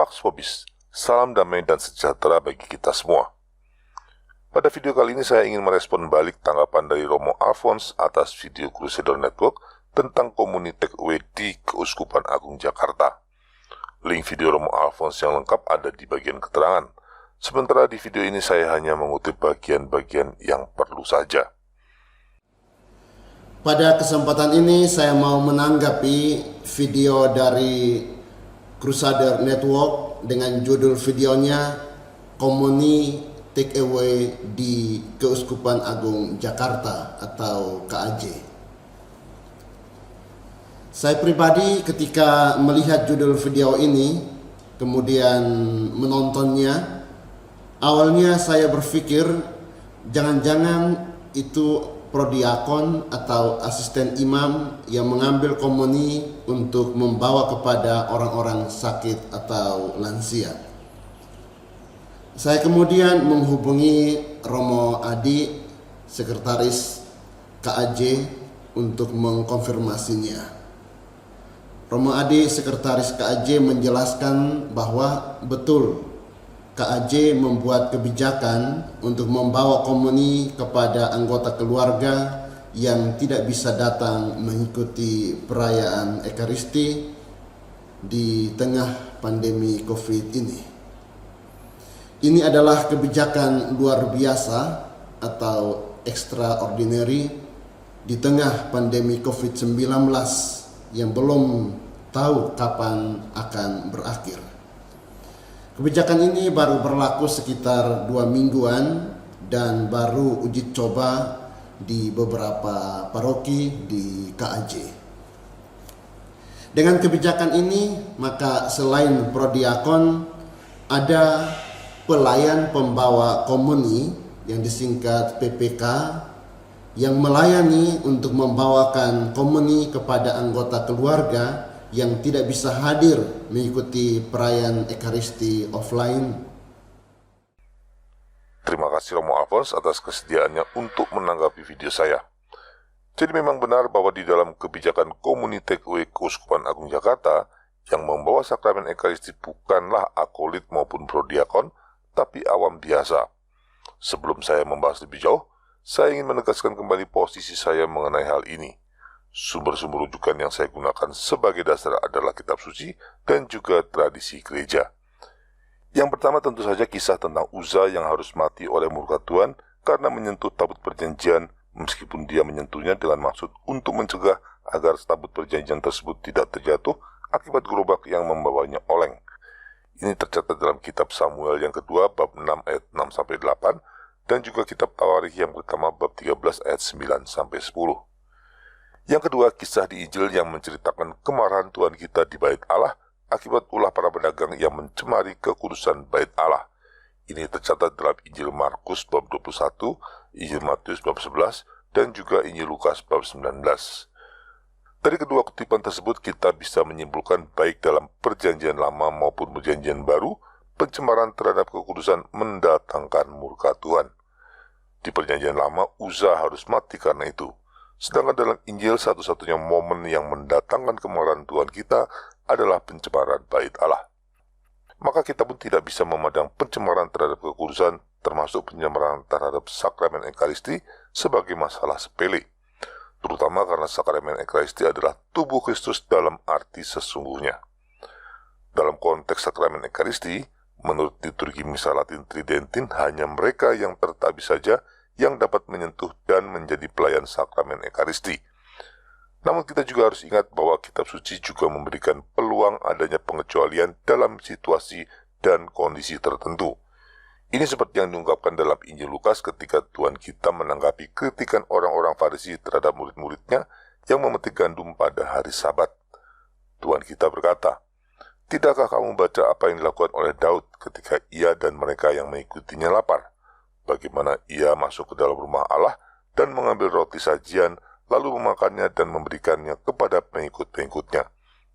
Pax Vobis, salam damai dan sejahtera bagi kita semua. Pada video kali ini saya ingin merespon balik tanggapan dari Romo Alphonse atas video Crusader Network tentang komuni takeaway di Keuskupan Agung Jakarta. Link video Romo Alphonse yang lengkap ada di bagian keterangan. Sementara di video ini saya hanya mengutip bagian-bagian yang perlu saja. Pada kesempatan ini saya mau menanggapi video dari Crusader Network dengan judul videonya Komuni Takeaway di Keuskupan Agung Jakarta atau KAJ. Saya pribadi ketika melihat judul video ini kemudian menontonnya, awalnya saya berpikir jangan-jangan itu prodiakon atau asisten imam yang mengambil komuni untuk membawa kepada orang-orang sakit atau lansia. Saya kemudian menghubungi Romo Adi, sekretaris KAJ, untuk mengkonfirmasinya. Romo Adi, sekretaris KAJ, menjelaskan bahwa betul KAJ membuat kebijakan untuk membawa komuni kepada anggota keluarga yang tidak bisa datang mengikuti perayaan Ekaristi di tengah pandemi COVID ini. Ini adalah kebijakan luar biasa atau extraordinary di tengah pandemi COVID-19 yang belum tahu kapan akan berakhir. Kebijakan ini baru berlaku sekitar 2 mingguan dan baru uji coba di beberapa paroki di KAJ. Dengan kebijakan ini, maka selain prodiakon, ada pelayan pembawa komuni yang disingkat PPK yang melayani untuk membawakan komuni kepada anggota keluarga yang tidak bisa hadir mengikuti perayaan Ekaristi offline. Terima kasih Romo Alphonse atas kesediaannya untuk menanggapi video saya. Jadi memang benar bahwa di dalam kebijakan komuni takeaway Keuskupan Agung Jakarta, yang membawa sakramen Ekaristi bukanlah akolit maupun prodiakon, tapi awam biasa. Sebelum saya membahas lebih jauh, saya ingin menegaskan kembali posisi saya mengenai hal ini. Sumber-sumber rujukan yang saya gunakan sebagai dasar adalah kitab suci dan juga tradisi gereja. Yang pertama tentu saja kisah tentang Uza yang harus mati oleh murka Tuhan karena menyentuh tabut perjanjian, meskipun dia menyentuhnya dengan maksud untuk mencegah agar tabut perjanjian tersebut tidak terjatuh akibat gerobak yang membawanya oleng. Ini tercatat dalam kitab Samuel yang kedua bab 6 ayat 6-8 dan juga kitab Tawarikh yang pertama bab 13 ayat 9-10. Yang kedua, kisah di Injil yang menceritakan kemarahan Tuhan kita di bait Allah akibat ulah para pedagang yang mencemari kekudusan bait Allah. Ini tercatat dalam Injil Markus bab 21, Injil Matius bab 11, dan juga Injil Lukas bab 19. Dari kedua kutipan tersebut kita bisa menyimpulkan baik dalam perjanjian lama maupun perjanjian baru, pencemaran terhadap kekudusan mendatangkan murka Tuhan. Di perjanjian lama, Uza harus mati karena itu. Sedangkan dalam Injil satu-satunya momen yang mendatangkan kemarahan Tuhan kita adalah pencemaran bait Allah. Maka kita pun tidak bisa memandang pencemaran terhadap kekudusan, termasuk pencemaran terhadap sakramen Ekaristi, sebagai masalah sepele. Terutama karena sakramen Ekaristi adalah tubuh Kristus dalam arti sesungguhnya. Dalam konteks sakramen Ekaristi, menurut liturgi Misa Latin Tridentin, hanya mereka yang tertabi saja yang dapat menyentuh dan menjadi pelayan sakramen Ekaristi. Namun kita juga harus ingat bahwa kitab suci juga memberikan peluang adanya pengecualian dalam situasi dan kondisi tertentu. Ini seperti yang diungkapkan dalam Injil Lukas ketika Tuhan kita menanggapi kritikan orang-orang Farisi terhadap murid-muridnya yang memetik gandum pada hari Sabat. Tuhan kita berkata, "Tidakkah kamu baca apa yang dilakukan oleh Daud ketika ia dan mereka yang mengikutinya lapar? Bagaimana ia masuk ke dalam rumah Allah dan mengambil roti sajian, lalu memakannya dan memberikannya kepada pengikut-pengikutnya.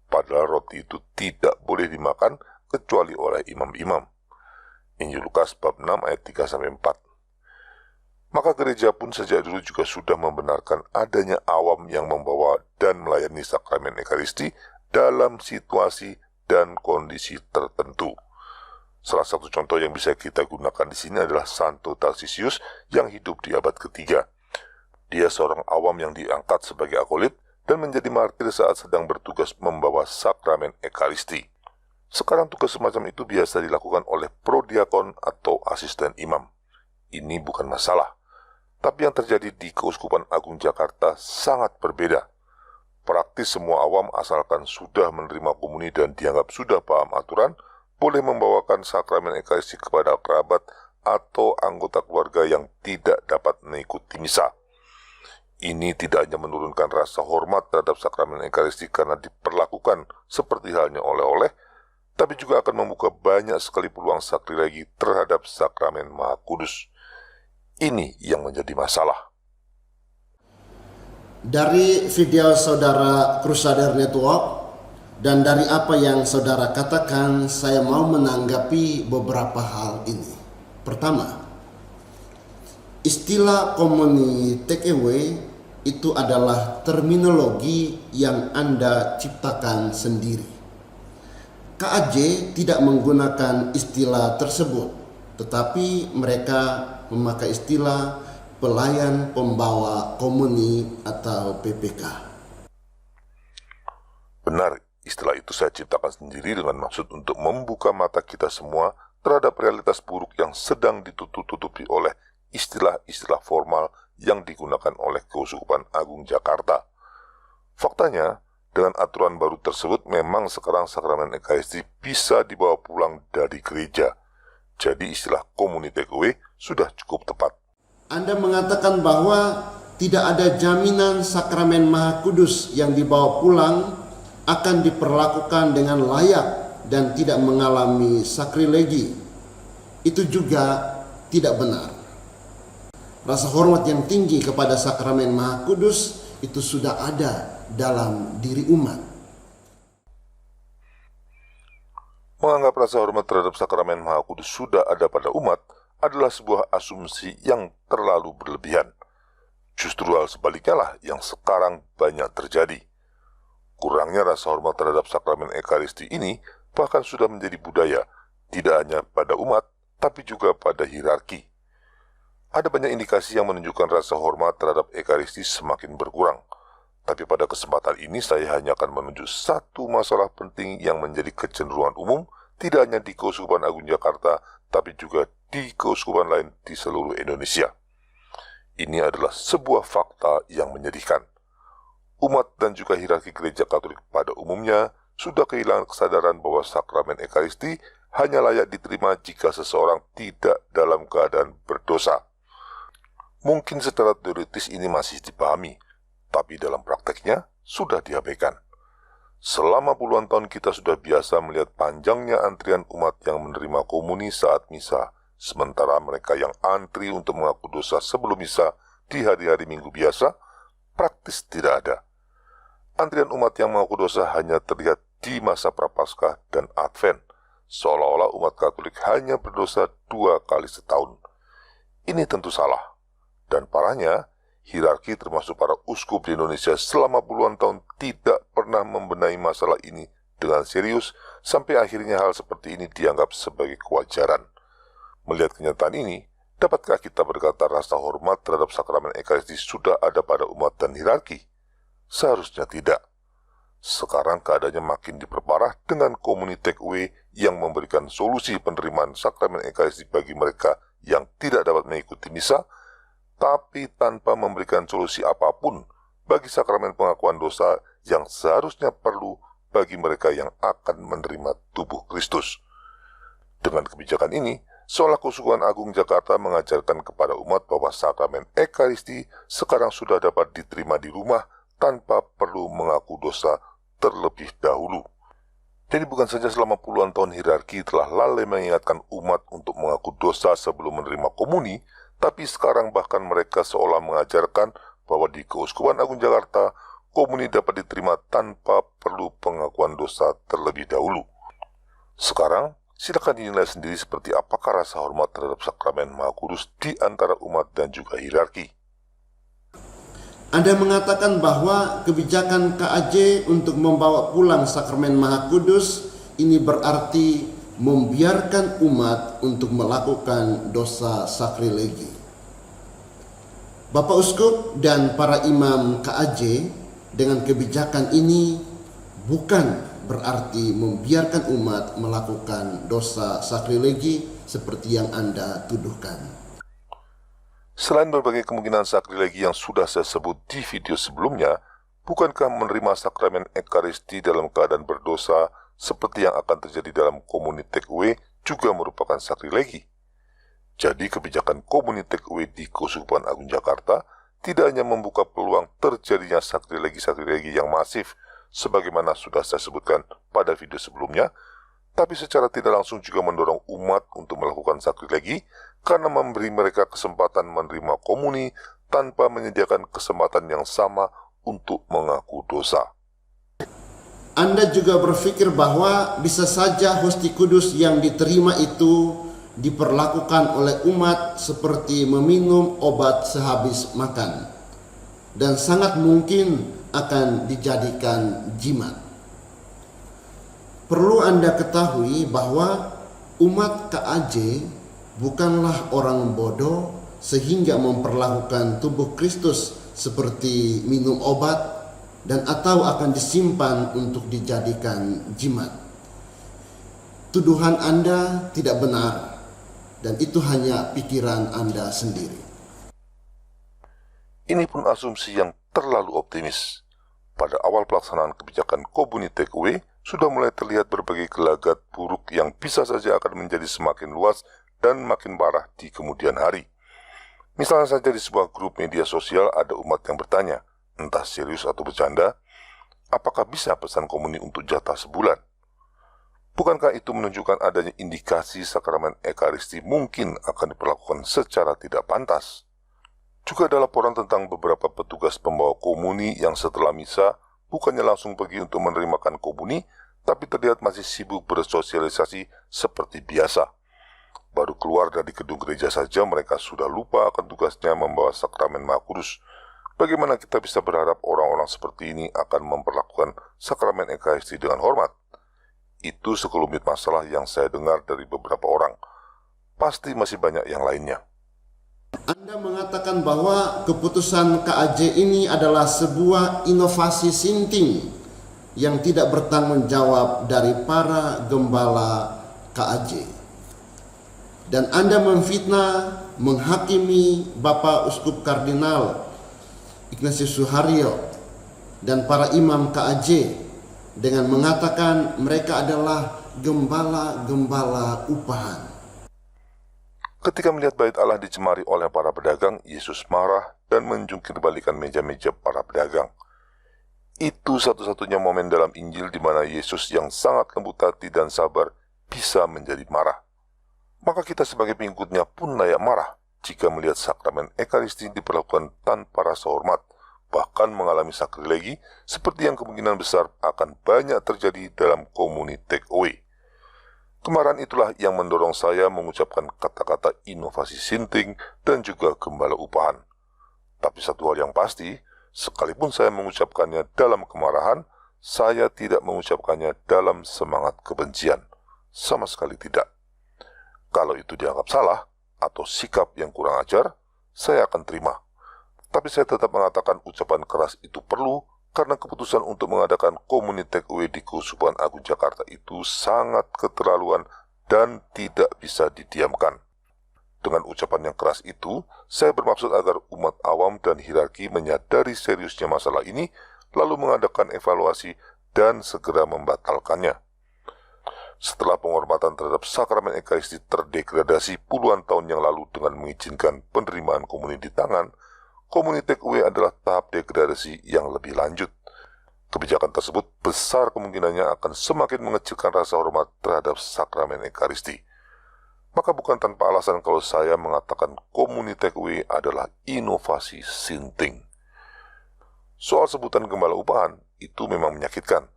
Padahal roti itu tidak boleh dimakan kecuali oleh imam-imam." Injil Lukas bab 6 ayat 3-4. Maka gereja pun sejak dulu juga sudah membenarkan adanya awam yang membawa dan melayani sakramen Ekaristi dalam situasi dan kondisi tertentu. Salah satu contoh yang bisa kita gunakan di sini adalah Santo Tarsisius yang hidup di abad ketiga. Dia seorang awam yang diangkat sebagai akolit dan menjadi martir saat sedang bertugas membawa sakramen Ekaristi. Sekarang tugas semacam itu biasa dilakukan oleh prodiakon atau asisten imam. Ini bukan masalah. Tapi yang terjadi di Keuskupan Agung Jakarta sangat berbeda. Praktis semua awam asalkan sudah menerima komuni dan dianggap sudah paham aturan, boleh membawakan sakramen Ekaristi kepada kerabat atau anggota keluarga yang tidak dapat mengikuti misa. Ini tidak hanya menurunkan rasa hormat terhadap sakramen Ekaristi karena diperlakukan seperti halnya oleh-oleh, tapi juga akan membuka banyak sekali peluang sakrilegi terhadap sakramen Maha Kudus. Ini yang menjadi masalah. Dari video saudara Crusader Network dan dari apa yang saudara katakan, saya mau menanggapi beberapa hal ini. Pertama, istilah komuni take away itu adalah terminologi yang Anda ciptakan sendiri. KAJ tidak menggunakan istilah tersebut, tetapi mereka memakai istilah pelayan pembawa komuni atau PPK. Benar, istilah itu saya ciptakan sendiri dengan maksud untuk membuka mata kita semua terhadap realitas buruk yang sedang ditutup-tutupi oleh istilah-istilah formal yang digunakan oleh Keuskupan Agung Jakarta. Faktanya, dengan aturan baru tersebut memang sekarang sakramen Ekaristi bisa dibawa pulang dari gereja. Jadi istilah komuni takeaway sudah cukup tepat. Anda mengatakan bahwa tidak ada jaminan sakramen Maha Kudus yang dibawa pulang akan diperlakukan dengan layak dan tidak mengalami sakrilegi. Itu juga tidak benar. Rasa hormat yang tinggi kepada sakramen Maha Kudus itu sudah ada dalam diri umat. Menganggap rasa hormat terhadap sakramen Maha Kudus sudah ada pada umat adalah sebuah asumsi yang terlalu berlebihan. Justru hal sebaliknya lah yang sekarang banyak terjadi. Kurangnya rasa hormat terhadap sakramen Ekaristi ini bahkan sudah menjadi budaya, tidak hanya pada umat, tapi juga pada hierarki. Ada banyak indikasi yang menunjukkan rasa hormat terhadap Ekaristi semakin berkurang. Tapi pada kesempatan ini saya hanya akan menunjuk satu masalah penting yang menjadi kecenderungan umum, tidak hanya di Keuskupan Agung Jakarta, tapi juga di keuskupan lain di seluruh Indonesia. Ini adalah sebuah fakta yang menyedihkan. Umat dan juga hierarki gereja Katolik pada umumnya sudah kehilangan kesadaran bahwa sakramen Ekaristi hanya layak diterima jika seseorang tidak dalam keadaan berdosa. Mungkin secara teoritis ini masih dipahami, tapi dalam prakteknya sudah diabaikan. Selama puluhan tahun kita sudah biasa melihat panjangnya antrian umat yang menerima komuni saat misa, sementara mereka yang antri untuk mengaku dosa sebelum misa di hari-hari Minggu biasa, praktis tidak ada. Antrian umat yang mengaku dosa hanya terlihat di masa Prapaskah dan Advent, seolah-olah umat Katolik hanya berdosa 2 kali setahun. Ini tentu salah, dan parahnya, hierarki termasuk para uskup di Indonesia selama puluhan tahun tidak pernah membenahi masalah ini dengan serius sampai akhirnya hal seperti ini dianggap sebagai kewajaran. Melihat kenyataan ini, dapatkah kita berkata rasa hormat terhadap sakramen Ekaristi sudah ada pada umat dan hierarki? Seharusnya tidak. Sekarang keadaannya makin diperparah dengan komuni take away yang memberikan solusi penerimaan sakramen Ekaristi bagi mereka yang tidak dapat mengikuti misa, tapi tanpa memberikan solusi apapun bagi sakramen pengakuan dosa yang seharusnya perlu bagi mereka yang akan menerima tubuh Kristus. Dengan kebijakan ini, seolah Keuskupan Agung Jakarta mengajarkan kepada umat bahwa sakramen Ekaristi sekarang sudah dapat diterima di rumah tanpa perlu mengaku dosa terlebih dahulu. Jadi bukan saja selama puluhan tahun hierarki telah lalai mengingatkan umat untuk mengaku dosa sebelum menerima komuni, tapi sekarang bahkan mereka seolah mengajarkan bahwa di Keuskupan Agung Jakarta, komuni dapat diterima tanpa perlu pengakuan dosa terlebih dahulu. Sekarang, silakan dinilai sendiri seperti apakah rasa hormat terhadap sakramen Maha Kudus di antara umat dan juga hierarki. Anda mengatakan bahwa kebijakan KAJ untuk membawa pulang sakramen Maha Kudus ini berarti membiarkan umat untuk melakukan dosa sakrilegi. Bapak Uskup dan para imam KAJ dengan kebijakan ini bukan berarti membiarkan umat melakukan dosa sakrilegi seperti yang Anda tuduhkan. Selain berbagai kemungkinan sakrilegi yang sudah saya sebut di video sebelumnya, bukankah menerima sakramen Ekaristi dalam keadaan berdosa seperti yang akan terjadi dalam komuni take away juga merupakan sakrilegi? Jadi kebijakan komuni take away di Keuskupan Agung Jakarta tidak hanya membuka peluang terjadinya sakrilegi-sakrilegi yang masif sebagaimana sudah saya sebutkan pada video sebelumnya, tapi secara tidak langsung juga mendorong umat untuk melakukan sakrilegi karena memberi mereka kesempatan menerima komuni tanpa menyediakan kesempatan yang sama untuk mengaku dosa. Anda juga berpikir bahwa bisa saja hosti kudus yang diterima itu diperlakukan oleh umat seperti meminum obat sehabis makan, dan sangat mungkin akan dijadikan jimat. Perlu Anda ketahui bahwa umat KAJ bukanlah orang bodoh sehingga memperlakukan tubuh Kristus seperti minum obat dan atau akan disimpan untuk dijadikan jimat. Tuduhan Anda tidak benar, dan itu hanya pikiran Anda sendiri. Ini pun asumsi yang terlalu optimis. Pada awal pelaksanaan kebijakan komuni take away, sudah mulai terlihat berbagai gelagat buruk yang bisa saja akan menjadi semakin luas dan makin parah di kemudian hari. Misalnya saja di sebuah grup media sosial ada umat yang bertanya, entah serius atau bercanda, apakah bisa pesan komuni untuk jatah sebulan? Bukankah itu menunjukkan adanya indikasi sakramen Ekaristi mungkin akan diperlakukan secara tidak pantas? Juga ada laporan tentang beberapa petugas pembawa komuni yang setelah misa bukannya langsung pergi untuk menerimakan komuni, tapi terlihat masih sibuk bersosialisasi seperti biasa. Baru keluar dari gedung gereja saja mereka sudah lupa akan tugasnya membawa sakramen Maha Kudus. Bagaimana kita bisa berharap orang-orang seperti ini akan memperlakukan sakramen Ekaristi dengan hormat? Itu sekelumit masalah yang saya dengar dari beberapa orang. Pasti masih banyak yang lainnya. Anda mengatakan bahwa keputusan KAJ ini adalah sebuah inovasi sinting yang tidak bertanggung jawab dari para gembala KAJ. Dan Anda memfitnah, menghakimi Bapak Uskup Kardinal Ignatius Suharyo dan para imam KAJ dengan mengatakan mereka adalah gembala-gembala upahan. Ketika melihat bait Allah dicemari oleh para pedagang, Yesus marah dan menjungkir balikan meja-meja para pedagang. Itu satu-satunya momen dalam Injil di mana Yesus yang sangat lembut hati dan sabar bisa menjadi marah. Maka kita sebagai pengikutnya pun layak marah jika melihat sakramen Ekaristi diperlakukan tanpa rasa hormat, bahkan mengalami sakrilegi seperti yang kemungkinan besar akan banyak terjadi dalam komuni take away. Kemarahan itulah yang mendorong saya mengucapkan kata-kata inovasi sinting dan juga gembala upahan. Tapi satu hal yang pasti, sekalipun saya mengucapkannya dalam kemarahan, saya tidak mengucapkannya dalam semangat kebencian. Sama sekali tidak. Kalau itu dianggap salah atau sikap yang kurang ajar, saya akan terima. Tapi saya tetap mengatakan ucapan keras itu perlu karena keputusan untuk mengadakan komuni take away di Keuskupan Agung Jakarta itu sangat keterlaluan dan tidak bisa didiamkan. Dengan ucapan yang keras itu, saya bermaksud agar umat awam dan hierarki menyadari seriusnya masalah ini, lalu mengadakan evaluasi dan segera membatalkannya. Setelah penghormatan terhadap sakramen Ekaristi terdegradasi puluhan tahun yang lalu dengan mengizinkan penerimaan komuni di tangan, komuni take away adalah tahap degradasi yang lebih lanjut. Kebijakan tersebut besar kemungkinannya akan semakin mengecilkan rasa hormat terhadap sakramen Ekaristi. Maka bukan tanpa alasan kalau saya mengatakan komuni take away adalah inovasi sinting. Soal sebutan gembala upahan itu memang menyakitkan,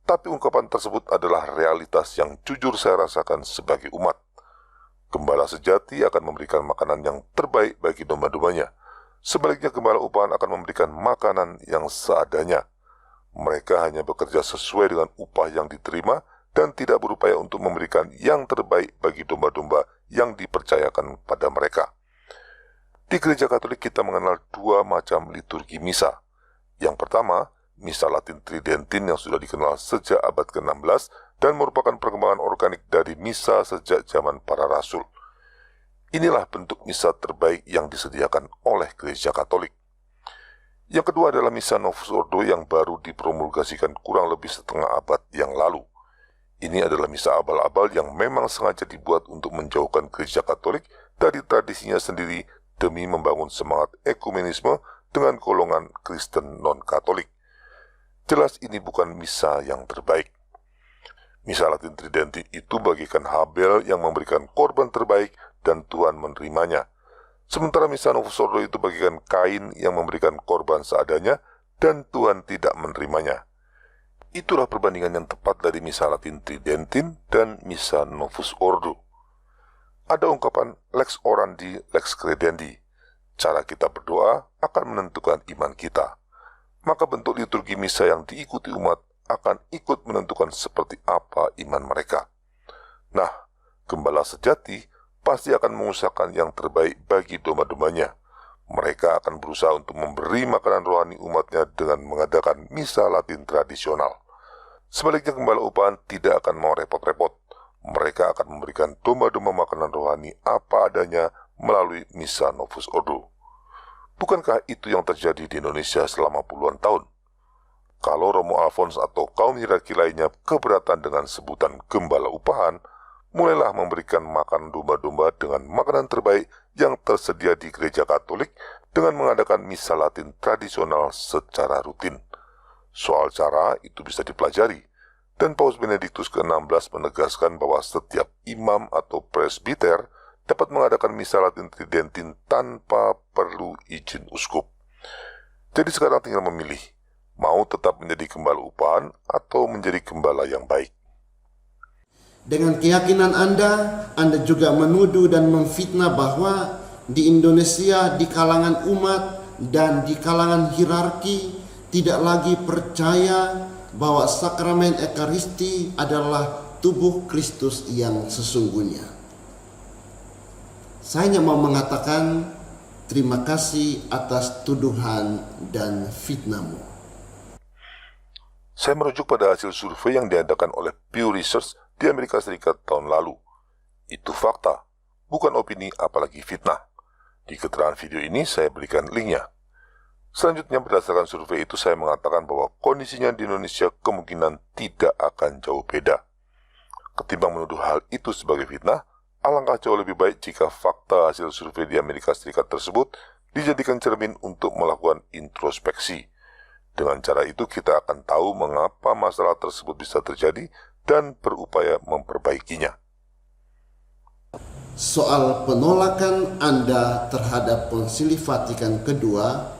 tapi ungkapan tersebut adalah realitas yang jujur saya rasakan sebagai umat. Gembala sejati akan memberikan makanan yang terbaik bagi domba-dombanya. Sebaliknya gembala upahan akan memberikan makanan yang seadanya. Mereka hanya bekerja sesuai dengan upah yang diterima dan tidak berupaya untuk memberikan yang terbaik bagi domba-domba yang dipercayakan pada mereka. Di Gereja Katolik kita mengenal dua macam liturgi misa. Yang pertama, misa Latin Tridentin yang sudah dikenal sejak abad ke-16 dan merupakan perkembangan organik dari misa sejak zaman para rasul. Inilah bentuk misa terbaik yang disediakan oleh Gereja Katolik. Yang kedua adalah misa Novus Ordo yang baru dipromulgasikan kurang lebih setengah abad yang lalu. Ini adalah misa abal-abal yang memang sengaja dibuat untuk menjauhkan Gereja Katolik dari tradisinya sendiri demi membangun semangat ekumenisme dengan golongan Kristen non-Katolik. Jelas ini bukan misa yang terbaik. Misa Latin Tridentin itu bagikan Habel yang memberikan korban terbaik dan Tuhan menerimanya. Sementara misa Novus Ordo itu bagikan Kain yang memberikan korban seadanya dan Tuhan tidak menerimanya. Itulah perbandingan yang tepat dari misa Latin Tridentin dan misa Novus Ordo. Ada ungkapan lex orandi, lex credendi. Cara kita berdoa akan menentukan iman kita. Maka bentuk liturgi misa yang diikuti umat akan ikut menentukan seperti apa iman mereka. Nah, gembala sejati pasti akan mengusahakan yang terbaik bagi domba-dombanya. Mereka akan berusaha untuk memberi makanan rohani umatnya dengan mengadakan misa Latin tradisional. Sebaliknya gembala upahan tidak akan mau repot-repot. Mereka akan memberikan domba-domba makanan rohani apa adanya melalui misa Novus Ordo. Bukankah itu yang terjadi di Indonesia selama puluhan tahun? Kalau Romo Alfons atau kaum hierarki lainnya keberatan dengan sebutan gembala upahan, mulailah memberikan makan domba-domba dengan makanan terbaik yang tersedia di Gereja Katolik dengan mengadakan misa Latin tradisional secara rutin. Soal cara itu bisa dipelajari, dan Paus Benediktus ke-16 menegaskan bahwa setiap imam atau presbiter dapat mengadakan misa Latin Tridentin tanpa perlu izin uskup. Jadi sekarang tinggal memilih, mau tetap menjadi gembala upahan atau menjadi gembala yang baik. Dengan keyakinan Anda juga menuduh dan memfitnah bahwa di Indonesia, di kalangan umat dan di kalangan hierarki tidak lagi percaya bahwa sakramen Ekaristi adalah tubuh Kristus yang sesungguhnya. Saya hanya mau mengatakan terima kasih atas tuduhan dan fitnahmu. Saya merujuk pada hasil survei yang diadakan oleh Pew Research di Amerika Serikat tahun lalu. Itu fakta, bukan opini apalagi fitnah. Di keterangan video ini saya berikan linknya. Selanjutnya berdasarkan survei itu saya mengatakan bahwa kondisinya di Indonesia kemungkinan tidak akan jauh beda. Ketimbang menuduh hal itu sebagai fitnah, alangkah jauh lebih baik jika fakta hasil survei di Amerika Serikat tersebut dijadikan cermin untuk melakukan introspeksi. Dengan cara itu kita akan tahu mengapa masalah tersebut bisa terjadi dan berupaya memperbaikinya. Soal penolakan Anda terhadap Konsili Vatikan kedua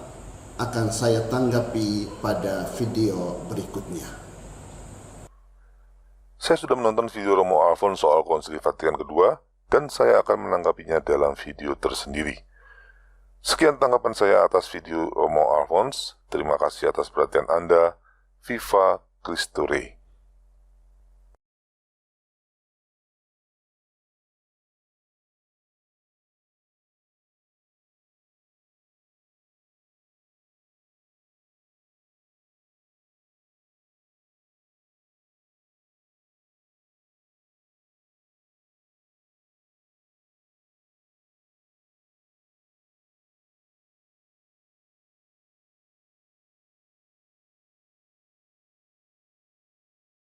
akan saya tanggapi pada video berikutnya. Saya sudah menonton video Romo Alfons soal Konsili Vatikan kedua dan saya akan menanggapinya dalam video tersendiri. Sekian tanggapan saya atas video Romo Alfons. Terima kasih atas perhatian Anda. Viva Cristo Rey.